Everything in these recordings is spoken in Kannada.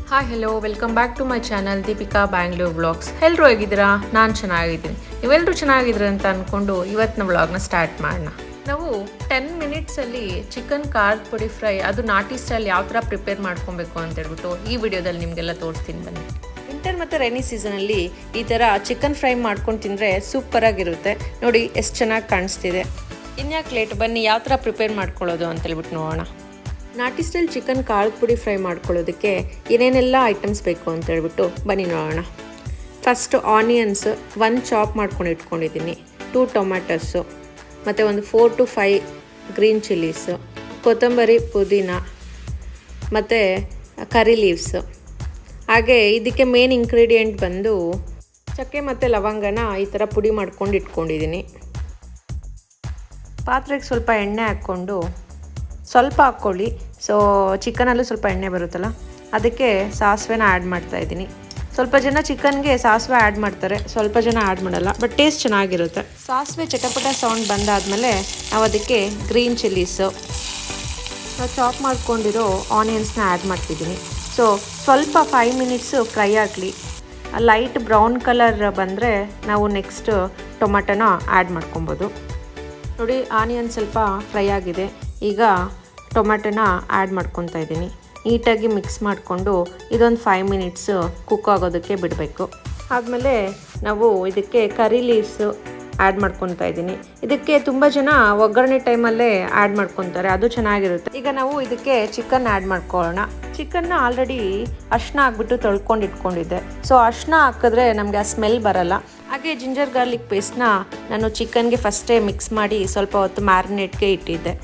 Hi hello welcome back to my channel Deepika Bangalore vlogs. ಎಲ್ಲರೂ ಹೇಗಿದ್ದೀರಾ? ನಾನು ಚೆನ್ನಾಗಿದ್ದೀನಿ. ನೀವೆಲ್ಲರೂ ಚೆನ್ನಾಗಿದ್ದೀರ ಅಂತ ಅಂದ್ಕೊಂಡು ಇವತ್ತಿನ ವ್ಲಾಗ್ನ ಸ್ಟಾರ್ಟ್ ಮಾಡೋಣ. ನಾವು 10 ಮಿನಿಟ್ಸಲ್ಲಿ ಚಿಕನ್ ಖಾರದ ಪುಡಿ ಫ್ರೈ, ಅದು ನಾಟಿ ಸ್ಟೈಲ್ ಯಾವ ಥರ ಪ್ರಿಪೇರ್ ಮಾಡ್ಕೊಬೇಕು ಅಂತ ಹೇಳ್ಬಿಟ್ಟು ಈ ವಿಡಿಯೋದಲ್ಲಿ ನಿಮಗೆಲ್ಲ ತೋರಿಸ್ತೀನಿ ಬನ್ನಿ. ವಿಂಟರ್ ಮತ್ತು ರೈನಿ ಸೀಸನಲ್ಲಿ ಈ ಥರ ಚಿಕನ್ ಫ್ರೈ ಮಾಡ್ಕೊಂಡು ತಿಂದರೆ ಸೂಪರಾಗಿರುತ್ತೆ. ನೋಡಿ ಎಷ್ಟು ಚೆನ್ನಾಗಿ ಕಾಣಿಸ್ತಿದೆ. ಇನ್ಯಾಕೆ ಲೇಟ್, ಬನ್ನಿ ಯಾವ ಥರ ಪ್ರಿಪೇರ್ ಮಾಡ್ಕೊಳ್ಳೋದು ಅಂತೇಳ್ಬಿಟ್ಟು ನೋಡೋಣ. ನಾಟಿ ಸ್ಟೈಲ್ ಚಿಕನ್ ಖಾರದ ಪುಡಿ ಫ್ರೈ ಮಾಡ್ಕೊಳ್ಳೋದಕ್ಕೆ ಏನೇನೆಲ್ಲ ಐಟಮ್ಸ್ ಬೇಕು ಅಂತ ಹೇಳ್ಬಿಟ್ಟು ಬನ್ನಿ ನೋಡೋಣ. ಫಸ್ಟು ಆನಿಯನ್ಸ್ 1 ಚಾಪ್ ಮಾಡ್ಕೊಂಡು ಇಟ್ಕೊಂಡಿದ್ದೀನಿ, 2 ಟೊಮ್ಯಾಟೋಸು, ಮತ್ತು ಒಂದು 4 to 5 ಗ್ರೀನ್ ಚಿಲ್ಲೀಸು, ಕೊತ್ತಂಬರಿ, ಪುದೀನ ಮತ್ತು ಕರಿ ಲೀವ್ಸು. ಹಾಗೆ ಇದಕ್ಕೆ ಮೇನ್ ಇಂಗ್ರೀಡಿಯೆಂಟ್ ಬಂದು ಚಕ್ಕೆ ಮತ್ತು ಲವಂಗನ ಈ ಥರ ಪುಡಿ ಮಾಡ್ಕೊಂಡು ಇಟ್ಕೊಂಡಿದ್ದೀನಿ. ಪಾತ್ರೆಗೆ ಸ್ವಲ್ಪ ಎಣ್ಣೆ ಹಾಕ್ಕೊಂಡು ಸ್ವಲ್ಪ ಹಾಕ್ಕೊಳ್ಳಿ. ಸೊ ಚಿಕನಲ್ಲೂ ಸ್ವಲ್ಪ ಎಣ್ಣೆ ಬರುತ್ತಲ್ಲ, ಅದಕ್ಕೆ ಸಾಸಿವೆನ ಆ್ಯಡ್ ಮಾಡ್ತಾಯಿದ್ದೀನಿ. ಸ್ವಲ್ಪ ಜನ ಚಿಕನ್ಗೆ ಸಾಸಿವೆ ಆ್ಯಡ್ ಮಾಡ್ತಾರೆ, ಸ್ವಲ್ಪ ಜನ ಆ್ಯಡ್ ಮಾಡಲ್ಲ, ಬಟ್ ಟೇಸ್ಟ್ ಚೆನ್ನಾಗಿರುತ್ತೆ. ಸಾಸಿವೆ ಚಟಪಟ ಸೌಂಡ್ ಬಂದಾದಮೇಲೆ ನಾವು ಅದಕ್ಕೆ ಗ್ರೀನ್ ಚಿಲ್ಲೀಸು, ನಾವು ಚಾಪ್ ಮಾಡ್ಕೊಂಡಿರೋ ಆನಿಯನ್ಸ್ನ ಆ್ಯಡ್ ಮಾಡ್ತಿದ್ದೀನಿ. ಸೊ ಸ್ವಲ್ಪ 5 ಮಿನಿಟ್ಸು ಫ್ರೈ ಆಗಲಿ. ಲೈಟ್ ಬ್ರೌನ್ ಕಲರ್ ಬಂದರೆ ನಾವು ನೆಕ್ಸ್ಟ್ ಟೊಮೆಟೊನ ಆ್ಯಡ್ ಮಾಡ್ಕೊಬೋದು. ನೋಡಿ, ಆನಿಯನ್ ಸ್ವಲ್ಪ ಫ್ರೈ ಆಗಿದೆ. ಈಗ ಟೊಮ್ಯಾಟೊನ ಆ್ಯಡ್ ಮಾಡ್ಕೊತಾ ಇದ್ದೀನಿ. ನೀಟಾಗಿ ಮಿಕ್ಸ್ ಮಾಡಿಕೊಂಡು ಇದೊಂದು 5 ಮಿನಿಟ್ಸು ಕುಕ್ ಆಗೋದಕ್ಕೆ ಬಿಡಬೇಕು. ಆದಮೇಲೆ ನಾವು ಇದಕ್ಕೆ ಕರಿ ಲೀವ್ಸು ಆ್ಯಡ್ ಮಾಡ್ಕೊತಾ ಇದ್ದೀನಿ. ಇದಕ್ಕೆ ತುಂಬ ಜನ ಒಗ್ಗರಣೆ ಟೈಮಲ್ಲೇ ಆ್ಯಡ್ ಮಾಡ್ಕೊತಾರೆ, ಅದು ಚೆನ್ನಾಗಿರುತ್ತೆ. ಈಗ ನಾವು ಇದಕ್ಕೆ ಚಿಕನ್ ಆ್ಯಡ್ ಮಾಡ್ಕೊಳ್ಳೋಣ. ಚಿಕನ್ನ ಆಲ್ರೆಡಿ ಅರಿಶಿನ ಹಾಕ್ಬಿಟ್ಟು ತೊಳ್ಕೊಂಡು ಇಟ್ಕೊಂಡಿದ್ದೆ. ಸೊ ಅರಿಶಿನ ಹಾಕಿದ್ರೆ ನಮಗೆ ಆ ಸ್ಮೆಲ್ ಬರಲ್ಲ. ಹಾಗೆ ಜಿಂಜರ್ ಗಾರ್ಲಿಕ್ ಪೇಸ್ಟ್ನ ನಾನು ಚಿಕನ್ಗೆ ಫಸ್ಟೇ ಮಿಕ್ಸ್ ಮಾಡಿ ಸ್ವಲ್ಪ ಹೊತ್ತು ಮ್ಯಾರಿನೇಟ್ಗೆ ಇಟ್ಟಿದ್ದೆ.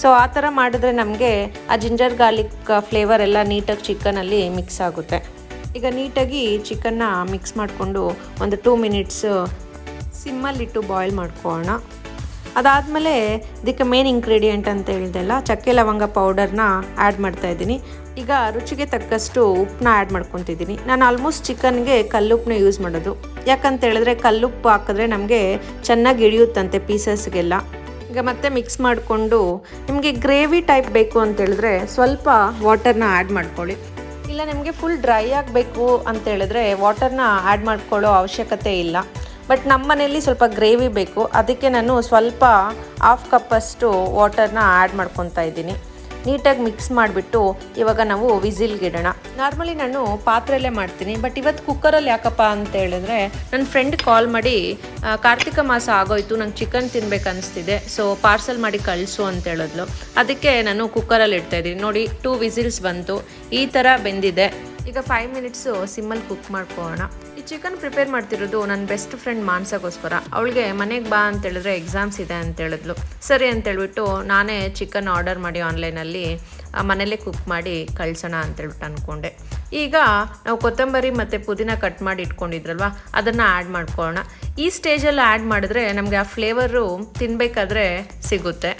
ಸೊ ಆ ಥರ ಮಾಡಿದ್ರೆ ನಮಗೆ ಆ ಜಿಂಜರ್ ಗಾರ್ಲಿಕ್ ಫ್ಲೇವರ್ ಎಲ್ಲ ನೀಟಾಗಿ ಚಿಕನಲ್ಲಿ ಮಿಕ್ಸ್ ಆಗುತ್ತೆ. ಈಗ ನೀಟಾಗಿ ಚಿಕನ್ನ ಮಿಕ್ಸ್ ಮಾಡಿಕೊಂಡು ಒಂದು 2 ಮಿನಿಟ್ಸು ಸಿಮ್ಮಲ್ಲಿಟ್ಟು ಬಾಯ್ಲ್ ಮಾಡ್ಕೊಳ್ಳೋಣ. ಅದಾದಮೇಲೆ ಇದಕ್ಕೆ ಮೇನ್ ಇಂಗ್ರೀಡಿಯೆಂಟ್ ಅಂತ ಹೇಳಿದೆಲ್ಲ, ಚಕ್ಕೆ ಲವಂಗ ಪೌಡರ್ನ ಆ್ಯಡ್ ಮಾಡ್ತಾಯಿದ್ದೀನಿ. ಈಗ ರುಚಿಗೆ ತಕ್ಕಷ್ಟು ಉಪ್ಪನ್ನ ಆ್ಯಡ್ ಮಾಡ್ಕೊತಿದ್ದೀನಿ. ನಾನು ಆಲ್ಮೋಸ್ಟ್ ಚಿಕನ್ಗೆ ಕಲ್ಲುಪ್ಪನ್ನ ಯೂಸ್ ಮಾಡೋದು. ಯಾಕಂತ ಹೇಳಿದ್ರೆ ಕಲ್ಲುಪ್ಪು ಹಾಕಿದ್ರೆ ನಮಗೆ ಚೆನ್ನಾಗಿ ಇಳಿಯುತ್ತಂತೆ ಪೀಸಸ್ಗೆಲ್ಲ. ಈಗ ಮತ್ತೆ ಮಿಕ್ಸ್ ಮಾಡಿಕೊಂಡು ನಿಮಗೆ ಗ್ರೇವಿ ಟೈಪ್ ಬೇಕು ಅಂತ ಹೇಳಿದ್ರೆ ಸ್ವಲ್ಪ ವಾಟರ್ನ ಆ್ಯಡ್ ಮಾಡ್ಕೊಳ್ಳಿ. ಇಲ್ಲ ನಿಮಗೆ ಫುಲ್ ಡ್ರೈ ಆಗಬೇಕು ಅಂತ ಹೇಳಿದ್ರೆ ವಾಟರ್ನ ಆ್ಯಡ್ ಮಾಡ್ಕೊಳ್ಳೋ ಅವಶ್ಯಕತೆ ಇಲ್ಲ. ಬಟ್ ನಮ್ಮ ಮನೆಯಲ್ಲಿ ಸ್ವಲ್ಪ ಗ್ರೇವಿ ಬೇಕು, ಅದಕ್ಕೆ ನಾನು ಸ್ವಲ್ಪ 1/2 ಕಪ್ಪಷ್ಟು ವಾಟರ್ನ ಆ್ಯಡ್ ಮಾಡ್ಕೊತಾ ಇದ್ದೀನಿ. ನೀಟಾಗಿ ಮಿಕ್ಸ್ ಮಾಡಿಬಿಟ್ಟು ಇವಾಗ ನಾವು ವಿಸಿಲ್ಗೆ ಇಡೋಣ. ನಾರ್ಮಲಿ ನಾನು ಪಾತ್ರೆಯಲ್ಲೇ ಮಾಡ್ತೀನಿ, ಬಟ್ ಇವತ್ತು ಕುಕ್ಕರಲ್ಲಿ ಯಾಕಪ್ಪ ಅಂತ ಹೇಳಿದ್ರೆ ನನ್ನ ಫ್ರೆಂಡ್ ಕಾಲ್ ಮಾಡಿ ಕಾರ್ತಿಕ ಮಾಸ ಆಗೋಯ್ತು, ನಂಗೆ ಚಿಕನ್ ತಿನ್ಬೇಕು ಅನಿಸ್ತಿದೆ, ಸೊ ಪಾರ್ಸಲ್ ಮಾಡಿ ಕಳಿಸು ಅಂತ ಹೇಳಿದ್ಲು. ಅದಕ್ಕೆ ನಾನು ಕುಕ್ಕರಲ್ಲಿ ಇಡ್ತಾಯಿದ್ದೀನಿ. ನೋಡಿ 2 ವಿಸಿಲ್ಸ್ ಬಂತು, ಈ ಥರ ಬೆಂದಿದೆ. ಈಗ 5 ಮಿನಿಟ್ಸು ಸಿಮ್ಮಲ್ಲಿ ಕುಕ್ ಮಾಡ್ಕೊಳ್ಳೋಣ. ಈ ಚಿಕನ್ ಪ್ರಿಪೇರ್ ಮಾಡ್ತಿರೋದು ನನ್ನ ಬೆಸ್ಟ್ ಫ್ರೆಂಡ್ ಮಾನ್ಸಗೋಸ್ಕರ. ಅವಳಿಗೆ ಮನೆಗೆ ಬಾ ಅಂತೇಳಿದ್ರೆ ಎಕ್ಸಾಮ್ಸ್ ಇದೆ ಅಂತ ಹೇಳಿದ್ಲು. ಸರಿ ಅಂತೇಳ್ಬಿಟ್ಟು ನಾನೇ ಚಿಕನ್ ಆರ್ಡರ್ ಮಾಡಿ ಆನ್ಲೈನಲ್ಲಿ ಮನೇಲೇ ಕುಕ್ ಮಾಡಿ ಕಳ್ಸೋಣ ಅಂತೇಳ್ಬಿಟ್ಟು ಅಂದ್ಕೊಂಡೆ. ಈಗ ನಾವು ಕೊತ್ತಂಬರಿ ಮತ್ತು ಪುದೀನ ಕಟ್ ಮಾಡಿ ಇಟ್ಕೊಂಡಿದ್ರಲ್ವ, ಅದನ್ನು ಆ್ಯಡ್ ಮಾಡ್ಕೊಳ್ಳೋಣ. ಈ ಸ್ಟೇಜಲ್ಲಿ ಆ್ಯಡ್ ಮಾಡಿದ್ರೆ ನಮಗೆ ಆ ಫ್ಲೇವರು ತಿನ್ನಬೇಕಾದ್ರೆ ಸಿಗುತ್ತೆ.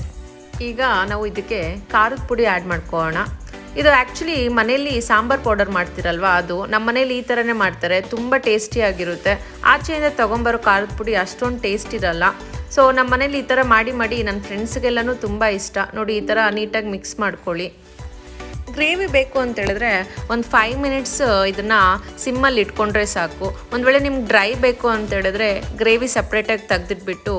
ಈಗ ನಾವು ಇದಕ್ಕೆ ಖಾರದ ಪುಡಿ ಆ್ಯಡ್ ಮಾಡ್ಕೊಳ್ಳೋಣ. ಇದು ಆ್ಯಕ್ಚುಲಿ ಮನೇಲಿ ಸಾಂಬಾರು ಪೌಡರ್ ಮಾಡ್ತಿರಲ್ವ, ಅದು ನಮ್ಮ ಮನೇಲಿ ಈ ಥರನೇ ಮಾಡ್ತಾರೆ, ತುಂಬ ಟೇಸ್ಟಿಯಾಗಿರುತ್ತೆ. ಆಚೆಯಿಂದ ತೊಗೊಂಬರೋ ಖಾರದ ಪುಡಿ ಅಷ್ಟೊಂದು ಟೇಸ್ಟ್ ಇರಲ್ಲ. ಸೊ ನಮ್ಮ ಮನೇಲಿ ಈ ಥರ ಮಾಡಿ ನನ್ನ ಫ್ರೆಂಡ್ಸ್ಗೆಲ್ಲನೂ ತುಂಬ ಇಷ್ಟ. ನೋಡಿ ಈ ಥರ ನೀಟಾಗಿ ಮಿಕ್ಸ್ ಮಾಡ್ಕೊಳ್ಳಿ. ಗ್ರೇವಿ ಬೇಕು ಅಂತ ಹೇಳಿದ್ರೆ ಒಂದು 5 ಮಿನಿಟ್ಸ್ ಇದನ್ನು ಸಿಮ್ಮಲ್ಲಿ ಇಟ್ಕೊಂಡ್ರೆ ಸಾಕು. ಒಂದು ವೇಳೆ ನಿಮ್ಗೆ ಡ್ರೈ ಬೇಕು ಅಂತ ಹೇಳಿದ್ರೆ ಗ್ರೇವಿ ಸಪ್ರೇಟಾಗಿ ತೆಗೆದಿಟ್ಬಿಟ್ಟು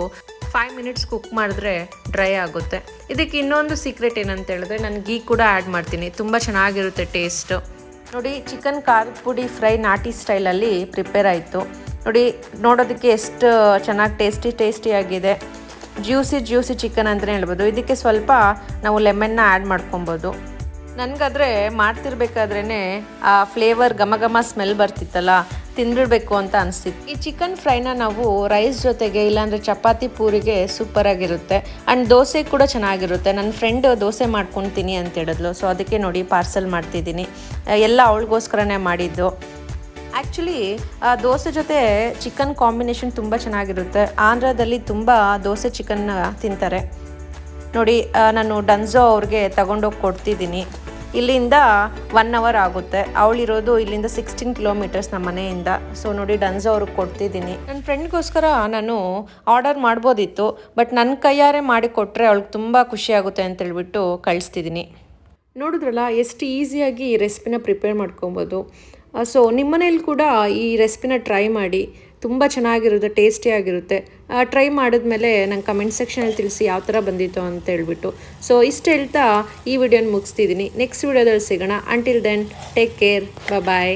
5 ಮಿನಿಟ್ಸ್ ಕುಕ್ ಮಾಡಿದ್ರೆ ಡ್ರೈ ಆಗುತ್ತೆ. ಇದಕ್ಕೆ ಇನ್ನೊಂದು ಸೀಕ್ರೆಟ್ ಏನಂತ ಹೇಳಿದ್ರೆ ನಾನು ಗೀ ಕೂಡ ಆ್ಯಡ್ ಮಾಡ್ತೀನಿ, ತುಂಬ ಚೆನ್ನಾಗಿರುತ್ತೆ ಟೇಸ್ಟು. ನೋಡಿ ಚಿಕನ್ ಖಾರದ ಪುಡಿ ಫ್ರೈ ನಾಟಿ ಸ್ಟೈಲಲ್ಲಿ ಪ್ರಿಪೇರ್ ಆಯಿತು. ನೋಡಿ ನೋಡೋದಕ್ಕೆ ಎಷ್ಟು ಚೆನ್ನಾಗಿ ಟೇಸ್ಟಿಯಾಗಿದೆ. ಜ್ಯೂಸಿ ಚಿಕನ್ ಅಂತಲೇ ಹೇಳ್ಬೋದು. ಇದಕ್ಕೆ ಸ್ವಲ್ಪ ನಾವು ಲೆಮನ್ನ ಆ್ಯಡ್ ಮಾಡ್ಕೊಬೋದು. ನನಗಾದರೆ ಮಾಡ್ತಿರ್ಬೇಕಾದ್ರೇ ಆ ಫ್ಲೇವರ್ ಘಮ ಸ್ಮೆಲ್ ಬರ್ತಿತ್ತಲ್ಲ, ತಿಂದ್ಬಿಡ್ಬೇಕು ಅಂತ ಅನಿಸ್ತಿತ್ತು. ಈ ಚಿಕನ್ ಫ್ರೈನ ನಾವು ರೈಸ್ ಜೊತೆಗೆ ಇಲ್ಲಾಂದರೆ ಚಪಾತಿ ಪೂರಿಗೆ ಸೂಪರಾಗಿರುತ್ತೆ. ಆ್ಯಂಡ್ ದೋಸೆ ಕೂಡ ಚೆನ್ನಾಗಿರುತ್ತೆ. ನನ್ನ ಫ್ರೆಂಡ್ ದೋಸೆ ಮಾಡ್ಕೊತೀನಿ ಅಂತ ಹೇಳಿದ್ಲು, ಸೊ ಅದಕ್ಕೆ ನೋಡಿ ಪಾರ್ಸಲ್ ಮಾಡ್ತಿದ್ದೀನಿ. ಎಲ್ಲ ಅವಳಿಗೋಸ್ಕರನೇ ಮಾಡಿದ್ದು. ಆ್ಯಕ್ಚುಲಿ ದೋಸೆ ಜೊತೆ ಚಿಕನ್ ಕಾಂಬಿನೇಷನ್ ತುಂಬ ಚೆನ್ನಾಗಿರುತ್ತೆ. ಆಂಧ್ರದಲ್ಲಿ ತುಂಬ ದೋಸೆ ಚಿಕನ್ ತಿಂತಾರೆ. ನೋಡಿ ನಾನು ಡನ್ಝೋ ಅವ್ರಿಗೆ ತಗೊಂಡೋಗಿ ಕೊಡ್ತಿದ್ದೀನಿ. ಇಲ್ಲಿಂದ 1 hour ಆಗುತ್ತೆ. ಅವಳಿರೋದು ಇಲ್ಲಿಂದ 16 ಕಿಲೋಮೀಟರ್ಸ್ ನಮ್ಮ ಮನೆಯಿಂದ. ಸೊ ನೋಡಿ ಡನ್ಝೋ ಅವ್ರಿಗೆ ಕೊಡ್ತಿದ್ದೀನಿ. ನನ್ನ ಫ್ರೆಂಡ್ಗೋಸ್ಕರ ನಾನು ಆರ್ಡರ್ ಮಾಡ್ಬೋದಿತ್ತು, ಬಟ್ ನನ್ನ ಕೈಯಾರೆ ಮಾಡಿ ಕೊಟ್ಟರೆ ಅವಳಿಗೆ ತುಂಬ ಖುಷಿಯಾಗುತ್ತೆ ಅಂತೇಳ್ಬಿಟ್ಟು ಕಳಿಸ್ತಿದ್ದೀನಿ. ನೋಡಿದ್ರಲ್ಲ ಎಷ್ಟು ಈಸಿಯಾಗಿ ಈ ರೆಸಿಪಿನ ಪ್ರಿಪೇರ್ ಮಾಡ್ಕೊಬೋದು. ಸೊ ನಿಮ್ಮನೇಲಿ ಕೂಡ ಈ ರೆಸಿಪಿನ ಟ್ರೈ ಮಾಡಿ, ತುಂಬ ಚೆನ್ನಾಗಿರುತ್ತೆ, ಟೇಸ್ಟಿಯಾಗಿರುತ್ತೆ. ಟ್ರೈ ಮಾಡಿದ್ಮೇಲೆ ನಂಗೆ ಕಮೆಂಟ್ ಸೆಕ್ಷನಲ್ಲಿ ತಿಳಿಸಿ ಯಾವ ಥರ ಬಂದಿತ್ತು ಅಂತ ಹೇಳ್ಬಿಟ್ಟು. ಸೊ ಇಷ್ಟು ಹೇಳ್ತಾ ಈ ವಿಡಿಯೋನ ಮುಗಿಸ್ತಿದ್ದೀನಿ. ನೆಕ್ಸ್ಟ್ ವಿಡಿಯೋದಲ್ಲಿ ಸಿಗೋಣ. ಅಂಟಿಲ್ ದೆನ್ ಟೇಕ್ ಕೇರ್, ಬಾಯ್.